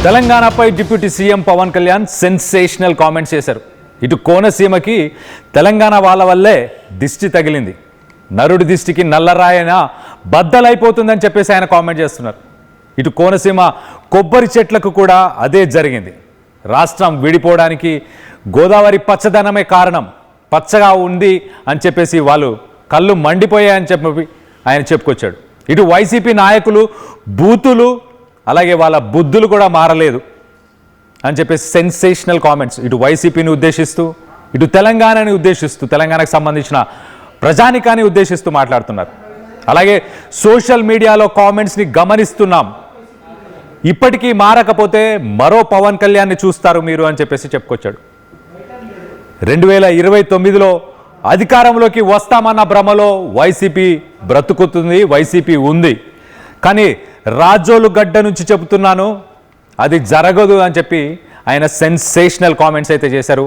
తెలంగాణపై deputy CM Pawan Kalyan sensational comments చేశారు. ఇటు కోనసీమకి తెలంగాణ వాళ్ళ వల్లే దిష్టి తగిలింది, నరుడి దిష్టికి నల్లరాయన బద్దలైపోతుందని చెప్పేసి ఆయన కామెంట్ చేస్తున్నారు. ఇటు కోనసీమ కొబ్బరి చెట్లకు కూడా అదే జరిగింది. రాష్ట్రం విడిపోవడానికి గోదావరి పచ్చదనమే కారణం, పచ్చగా ఉంది అని చెప్పేసి వాళ్ళు కళ్ళు మండిపోయాయని చెప్పి ఆయన చెప్పుకొచ్చాడు. ఇటు వైసీపీ నాయకులు బూతులు అలాగే వాళ్ళ బుద్ధులు కూడా మారలేదు అని చెప్పేసి సెన్సేషనల్ కామెంట్స్ ఇటు వైసీపీని ఉద్దేశిస్తూ ఇటు తెలంగాణని ఉద్దేశిస్తూ తెలంగాణకు సంబంధించిన ప్రజానికాన్ని ఉద్దేశిస్తూ మాట్లాడుతున్నారు. అలాగే సోషల్ మీడియాలో కామెంట్స్ని గమనిస్తున్నాం, ఇప్పటికీ మారకపోతే మరో పవన్ కళ్యాణ్ని చూస్తారు మీరు అని చెప్పేసి చెప్పుకొచ్చాడు. 2029లో అధికారంలోకి వస్తామన్న భ్రమలో వైసీపీ బ్రతుకుతుంది, వైసీపీ ఉంది. కానీ రాజోలు గడ్డ నుంచి చెబుతున్నాను, అది జరగదు అని చెప్పి ఆయన సెన్సేషనల్ కామెంట్స్ అయితే చేశారు.